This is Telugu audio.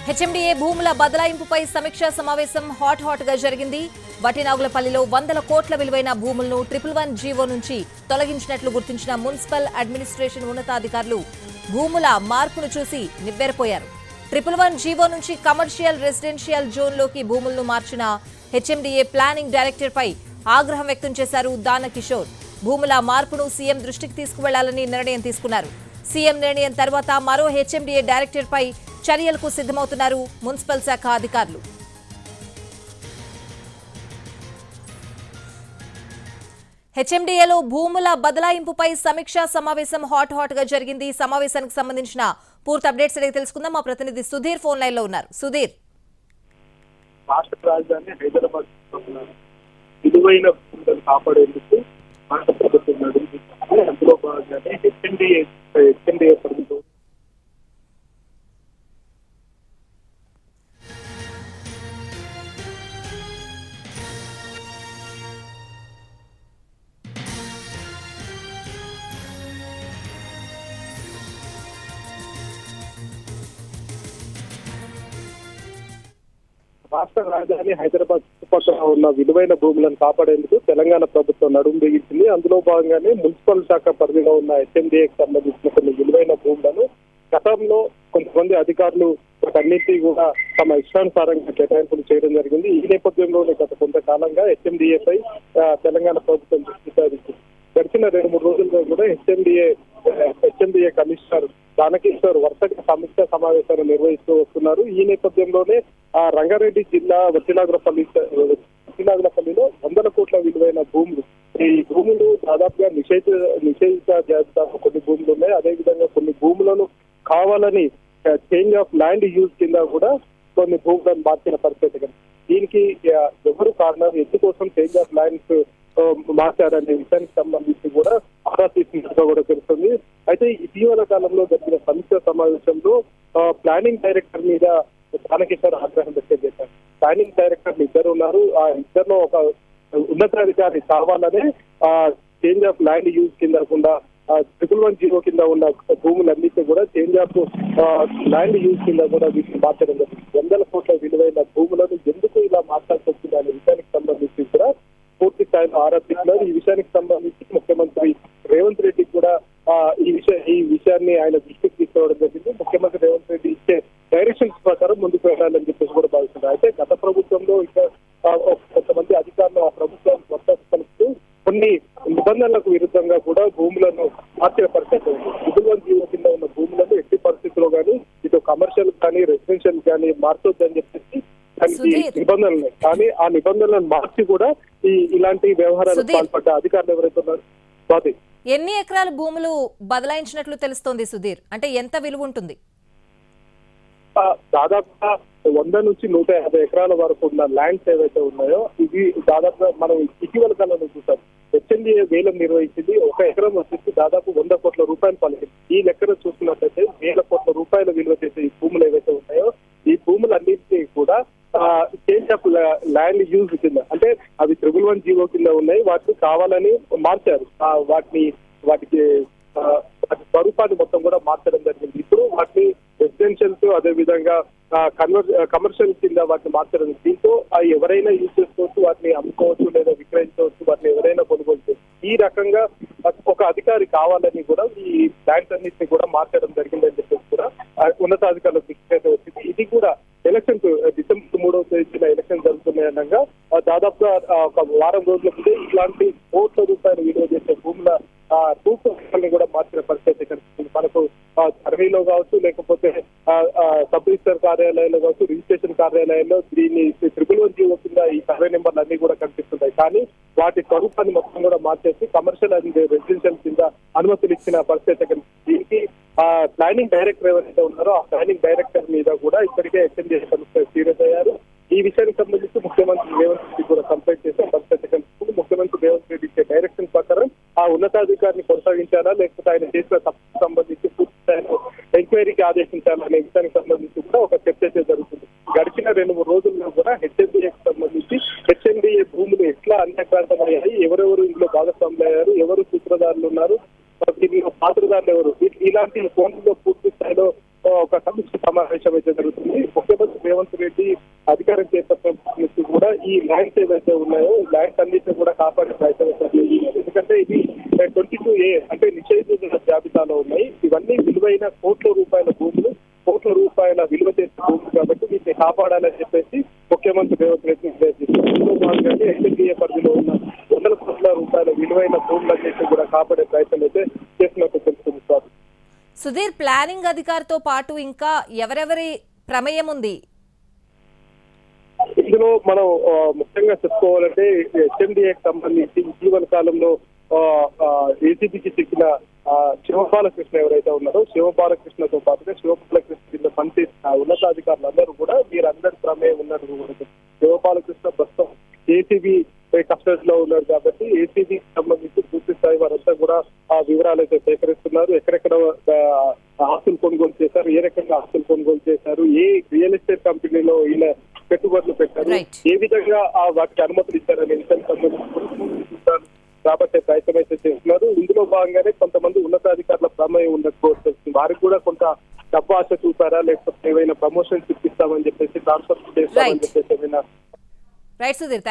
హెచ్ఎండిఏ భూముల బదలాయింపుపై సమీక్షా సమావేశం హాట్ గా జరిగింది. వటినాగులపల్లిలో 100 కోట్ల విలువైన భూములను 111 జీవో నుంచి తొలగించినట్లు గుర్తించిన మున్సిపల్ అడ్మినిస్ట్రేషన్ ఉన్నతాధికారులు భూముల మార్పును చూసి నివ్వెరపోయారు. 111 జీవో నుంచి కమర్షియల్ రెసిడెన్షియల్ జోన్లోకి భూములను మార్చిన హెచ్ఎండిఏ ప్లానింగ్ డైరెక్టర్ పై ఆగ్రహం వ్యక్తం చేశారు దాన కిషోర్. భూముల మార్పును సీఎం దృష్టికి తీసుకువెళ్లాలని నిర్ణయం తీసుకున్నారు. సీఎం నిర్ణయం తర్వాత మరో హెచ్ఎండిఏ డైరెక్టర్ పై చర్యలకు సిద్ధమవుతున్నారు మున్సిపల్ శాఖ అధికారులు. హెచ్ఎండిఏలో భూముల బదలాయింపుపై సమీక్షా సమావేశం హాట్ గా జరిగింది. సమావేశానికి సంబంధించిన పూర్తి అప్డేట్స్ అడిగి తెలుసుకుందాం. మా ప్రతినిధి సుధీర్ ఫోన్ లైన్ లో ఉన్నారు. సుధీర్, రాష్ట్ర రాజధాని హైదరాబాద్ విలువైన భూములను కాపాడేందుకు రాష్ట్ర ప్రభుత్వం నడుపుతుంది. అందులో భాగంగానే హెచ్ఎండిఏ పరిధిలో రాష్ట్ర రాజధాని హైదరాబాద్ చుట్టుపక్కల ఉన్న విలువైన భూములను కాపాడేందుకు తెలంగాణ ప్రభుత్వం నడుము బిగించింది. అందులో భాగంగానే మున్సిపల్ శాఖ పరిధిలో ఉన్న హెచ్ఎండిఏకి సంబంధించిన కొన్ని విలువైన భూములను గతంలో కొంతమంది అధికారులు వాటన్నింటినీ కూడా తమ ఇష్టానుసారంగా కేటాయింపులు చేయడం జరిగింది. ఈ నేపథ్యంలోనే గత కొంతకాలంగా హెచ్ఎండిఏపై తెలంగాణ ప్రభుత్వం దృష్టి సారించింది. గడిచిన 2-3 రోజులుగా కూడా హెచ్ఎండిఏ కమిషనర్ దానకిషోర్ వరుసగా సమీక్షా సమావేశాలు నిర్వహిస్తూ వస్తున్నారు. ఈ నేపథ్యంలోనే రంగారెడ్డి జిల్లా వట్టినాగులపల్లిలో 100 కోట్ల విలువైన భూములు, ఈ భూములు దాదాపుగా నిషేధిత జాబితాలో కొన్ని భూములు ఉన్నాయి. అదేవిధంగా కొన్ని భూములను కావాలని చేంజ్ ఆఫ్ ల్యాండ్ యూజ్ కింద కూడా కొన్ని భూములను మార్చిన పరిస్థితి. దీనికి ఎవరు కారణం, ఎందుకోసం చేంజ్ ఆఫ్ ల్యాండ్స్ మార్చారనే విషయానికి సంబంధించి కూడా ఆరా తీసినట్టుగా కూడా తెలుస్తుంది. అయితే ఇటీవల కాలంలో జరిగిన సమీక్షా సమావేశంలో ప్లానింగ్ డైరెక్టర్ మీద దానకిషోర్ ఆగ్రహం వ్యక్తం చేశారు. ప్లానింగ్ డైరెక్టర్ ఇద్దరు ఉన్నారు. ఆ ఇద్దరులో ఒక ఉన్నతాధికారి కావాలనే చేంజ్ ఆఫ్ ల్యాండ్ యూజ్ కింద కాకుండా 111 జీవో కింద ఉన్న భూములన్నింటినీ కూడా చేంజ్ ఆఫ్ ల్యాండ్ యూజ్ కింద కూడా వీటిని మార్చడం జరిగింది. 100 కోట్ల విలువైన భూములను ఎందుకు ఇలా మార్చాల్సి వచ్చింది అనే విషయానికి సంబంధించి కూడా పూర్తి స్థాయిలో ఆరోపిస్తున్నారు. ఈ విషయానికి సంబంధించి ముఖ్యమంత్రి రేవంత్ రెడ్డి కూడా ఈ విషయాన్ని ఆయన దృష్టికి తీసుకోవడం జరిగింది. ముఖ్యమంత్రి రేవంత్ రెడ్డి ఇచ్చే డైరెక్షన్స్ ప్రకారం ముందుకు వెళ్ళాలని చెప్పేసి కూడా భావిస్తున్నారు. అయితే గత ప్రభుత్వంలో ఇంకా కొంతమంది అధికారులు ఆ ప్రభుత్వం మొత్తం కలుపుతూ కొన్ని నిబంధనలకు విరుద్ధంగా కూడా భూములను మార్చిన పరిస్థితి ఉంది. 111 జీవో కింద ఉన్న భూములను ఎట్టి పరిస్థితుల్లో కానీ ఇటు కమర్షియల్ కానీ రెసిడెన్షియల్ కానీ మార్చొద్దని చెప్పేసి దానికి నిబంధనలు ఉన్నాయి. కానీ ఆ నిబంధనలను మార్చి కూడా ఇలాంటి వ్యవహారాలకు పాల్పడ్డ అధికారులు ఎవరైతే ఉన్నారు. స్వాతి, ఎన్ని ఎకరాల భూములు బదలాయించినట్లు తెలుస్తోంది సుధీర్? అంటే ఎంత విలువ ఉంటుంది? దాదాపుగా 100 నుంచి 150 ఎకరాల వరకు ఉన్న ల్యాండ్స్ ఏవైతే ఉన్నాయో ఇవి దాదాపుగా మనం ఇటీవల కాలంలో చూసాం. హెచ్ఎండిఏ వేలం నిర్వహించింది. 1 ఎకరం వచ్చేసి దాదాపు 100 కోట్ల రూపాయలు పలికింది. ఈ లెక్కన చూసుకున్నట్లయితే 1000 కోట్ల రూపాయల విలువ చేసే ఈ భూములు ఏవైతే ఉన్నాయో ఈ భూములన్నింటినీ కూడా చేంజ్ ఆఫ్ ల్యాండ్ యూజ్ కింద, అంటే అవి 111 జీవో కింద ఉన్నాయి, వాటిని కావాలని మార్చారు. వాటికి స్వరూపాన్ని మొత్తం కూడా మార్చడం జరిగింది. ఇప్పుడు వాటిని రెసిడెన్షియల్స్ అదే విధంగా కమర్షియల్ కింద వాటిని మార్చడం. దీంతో ఎవరైనా యూజ్ చేసుకోవచ్చు, వాటిని అమ్ముకోవచ్చు లేదా విక్రయించవచ్చు, వాటిని ఎవరైనా కొనుగోలు చేయవచ్చు. ఈ రకంగా ఒక అధికారి కావాలని కూడా ఈ ల్యాండ్స్ అన్నింటినీ కూడా మార్చడం జరిగిందని చెప్పేసి కూడా ఉన్నతాధికారుల దృష్టి అయితే వచ్చింది. ఇది కూడా ఎలక్షన్స్ డిసెంబర్ 3వ తేదీన ఎలక్షన్ జరుగుతున్నాయనగా దాదాపుగా ఒక వారం రోజుల ముందే ఇలాంటి కోట్ల రూపాయలు విలువ చేసే భూముల రూపాయలని కూడా మార్చిన పరిస్థితి కనిపిస్తుంది. మనకు సర్వేలో కావచ్చు, లేకపోతే సబ్ రిజిస్టర్ కార్యాలయాల్లో కావచ్చు, రిజిస్ట్రేషన్ కార్యాలయాల్లో దీన్ని 111 జీవో కింద ఈ సర్వే నెంబర్లు అన్ని కూడా కనిపిస్తున్నాయి. కానీ వాటి స్వరూపాన్ని మొత్తం కూడా మార్చేసి కమర్షియల్ అండ్ రెసిడెన్షియల్ కింద అనుమతులు ఇచ్చిన పరిస్థితి కనిపిస్తుంది. దీనికి ప్లానింగ్ డైరెక్టర్ ఎవరైతే ఉన్నారో ఆ ప్లానింగ్ డైరెక్టర్ మీద కూడా ఇప్పటికే హెచ్ఎండిఏ కమిషనర్ సీరియస్ అయ్యారు. ఈ విషయానికి సంబంధించి ముఖ్యమంత్రి రేవంత్ రెడ్డి కూడా కంప్లైంట్ చేసి పరిస్థితి కనిపిస్తుంది. ముఖ్యమంత్రి రేవంత్ రెడ్డి ఇచ్చే డైరెక్షన్ ప్రకారం ఆ ఉన్నతాధికారిని కొనసాగించాలా, లేకపోతే ఆయన చేసిన తప్పుకు సంబంధించి పూర్తి స్థాయిలో ఎంక్వైరీకి ఆదేశించాలా అనే విషయానికి సంబంధించి కూడా ఒక చర్చ జరుగుతుంది. గడిచిన 2-3 రోజుల్లో కూడా హెచ్ఎండిఏకి సంబంధించి హెచ్ఎండిఏ భూములు ఎట్లా అన్యాక్రాంతమయ్యాయి, ఎవరెవరు ఇందులో భాగస్వాములు అయ్యారు, ఎవరు సూత్రధారులు ఉన్నారు, దీనిలో పాత్రదారులు ఎవరు, ఇలాంటి ఫోన్లో పూర్తి స్థాయిలో ఒక సమీక్ష సమావేశం అయితే జరుగుతుంది. ముఖ్యమంత్రి రేవంత్ రెడ్డి అధికారం చేపట్టినప్పటి నుంచి కూడా ఈ ల్యాండ్స్ ఏవైతే ఉన్నాయో ఈ ల్యాండ్స్ అన్నింటినీ కూడా కాపాడే ప్రయత్నం చేస్తున్నారు. ఎందుకంటే ఇది 22A అంటే నిషేధిత జాబితాలో ఉన్నాయి. ఇవన్నీ విలువైన కోట్ల రూపాయల భూములు, కోట్ల రూపాయల విలువ చేసే భూములు కాబట్టి వీటిని కాపాడాలని చెప్పేసి ముఖ్యమంత్రి రేవంత్ రెడ్డి నిర్దేశించారు. ఇందులో భాగంగానే HMDA పరిధిలో ఉన్న వందల కోట్ల రూపాయల విలువైన భూములన్నింటినీ కూడా కాపాడే ప్రయత్నం అయితే చేసినట్టు తెలుస్తుంది సార్. సుధీర్, ప్లానింగ్ అధికారితో పాటు ఇంకా ఎవరెవరి ప్రమేయం ఉంది? ఇందులో మనం ముఖ్యంగా చెప్పుకోవాలంటే HMDAకి సంబంధించి ఇటీవల కాలంలో ఏసీబీకి చెక్కిన శివబాలకృష్ణ ఎవరైతే ఉన్నారో శివబాలకృష్ణతో పాటుగా శివబాలకృష్ణ కింద పనిచేసిన ఉన్నతాధికారులందరూ కూడా వీరందరి ప్రమేయం ఉన్నట్టు కూడా శివబాలకృష్ణ ప్రస్తుతం ఏసీబీ కస్టడీలో ఉన్నారు కాబట్టి ఏసీబీకి సంబంధించి పూర్తి స్థాయి వారంతా కూడా ఆ వివరాలు అయితే సేకరిస్తున్నారు. ఎక్కడెక్కడ ఆస్తులు కొనుగోలు చేశారు, ఏ రకంగా ఆస్తులు కొనుగోలు చేశారు, ఏ రియల్ ఎస్టేట్ కంపెనీలో ఈయన పెట్టుబడులు పెట్టారు, ఏ విధంగా వాటికి అనుమతులు ఇచ్చారనే విషయానికి సంబంధించి రాబట్టే ప్రయత్నం అయితే చేస్తున్నారు. ఇందులో భాగంగానే కొంతమంది ఉన్నతాధికారుల ప్రమేయం ఉన్నట్టు తెలుస్తుంది. వారికి కూడా కొంత డబ్బు ఆశ చూపారా, లేకపోతే ఏమైనా ప్రమోషన్స్ ఇప్పిస్తామని చెప్పేసి ట్రాన్స్ఫర్ చేస్తామని చెప్పేసి ఏమైనా. రైట్ సుధీర్.